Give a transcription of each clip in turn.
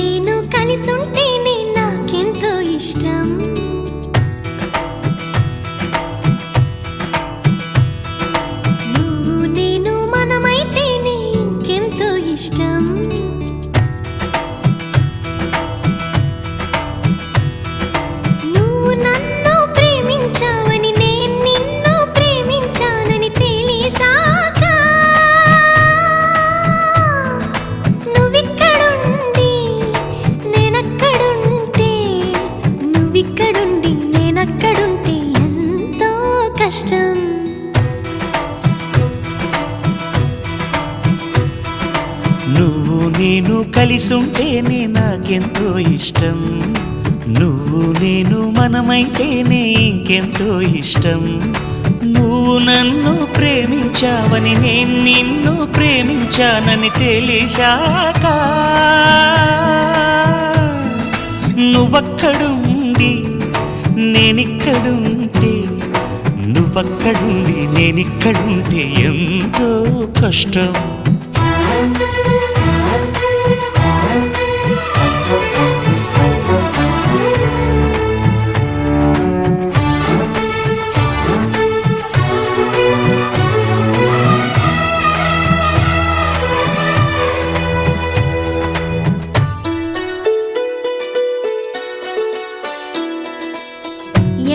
నేను కలిసుంటేనే నాకెంతో ఇష్టం. నువ్వు నేను మనమైతేనే ఇంకెంతో ఇష్టం. నువ్వు నన్ను ప్రేమించావని నేను నిన్ను ప్రేమించానని తెలిసాక నువ్విక్కడుండి నేనక్కడుంటే నువ్విక్కడుండి నేనక్కడుంటే ఎంతో కష్టం. నువ్వు నేను కలిసుంటేనే నాకెంతో ఇష్టం. నువ్వు నేను మనమైతేనే ఇంకెంతో ఇష్టం. నువ్వు నన్ను ప్రేమించావని నేను నిన్ను ప్రేమించానని తెలిసాక నువ్వక్కడుండి నేనిక్కడుంటే నువ్వక్కడుండి నేనిక్కడుంటే ఎంతో కష్టం.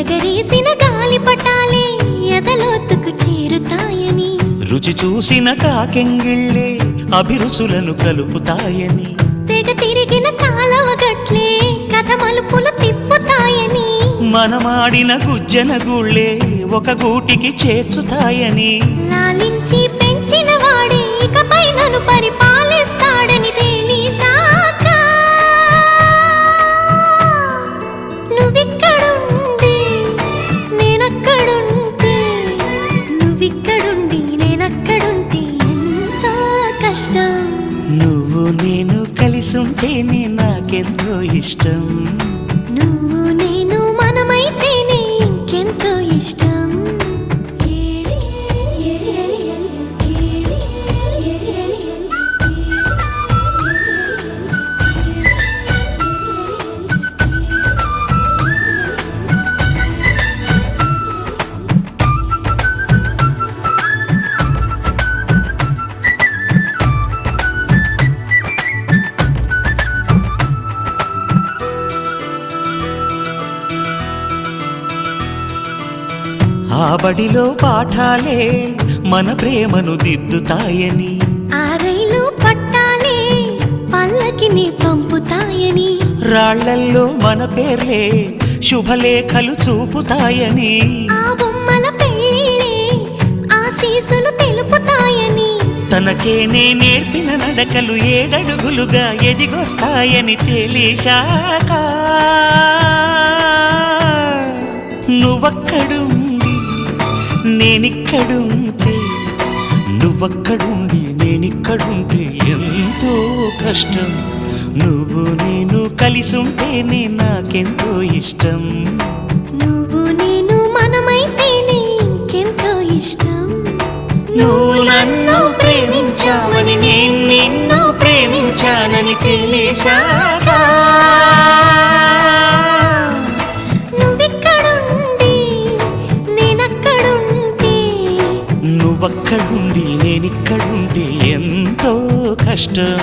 ఎగరేసిన గాలిపటాలే ఎదలోతుకు చేరుతాయని, రుచి చూసిన కాకెంగిళ్ళే అభిరుచులను కలుపుతాయని, తెగ తిరిగిన కాలవ గట్లే కథ మలుపులు తిప్పుతాయని, మనమాడిన గుజ్జన గుళ్ళే ఒక గూటికి చేర్చుతాయని, లాలించి పెంచిన వాడే ఇకపై నన్ను పరిపాలిస్తాడని తెలిసాక నువ్విక్కడుండి నేనక్కడుంటే నువ్విక్కడుండి నేనక్కడుంటే ఎంతో కష్టం. నువ్వు నేను కలిసుంటేనే నాకెంతో ఇష్టం. నువ్వు నేను మనమైతేనే ఇంకెంతో ఇష్టం. ఆ బడిలో పాఠాలే మన ప్రేమను దిద్దుతాయని, ఆ రైలు పట్టాలే పల్లకిని పంపుతాయని, రాళ్లల్లో మన పేర్లే శుభలేఖలు చూపుతాయని, ఆ బొమ్మల పెళ్ళిళ్ళే ఆశీసులు తెలుపుతాయని, తనకేనే నేర్పిన నడకలు ఏడడుగులుగా ఎదిగొస్తాయని తెలిసాక నువ్వక్కడుండి నేనిక్కడుంటే నువ్వక్కడుండి నేనిక్కడుంటే ఎంతో కష్టం. నువ్వు నేను కలిసుంటేనే నాకెంతో ఇష్టం. నువ్వు నేను మనమైతేనే ఇంకెంతో ఇష్టం. నువ్వు నన్ను ప్రేమించావని నేను నిన్ను ప్రేమించానని తెలిసాక నువ్విక్కడుండి నేనక్కడుంటే నువ్వక్కడుండి నేనిక్కడుంటే ఎంతో కష్టం.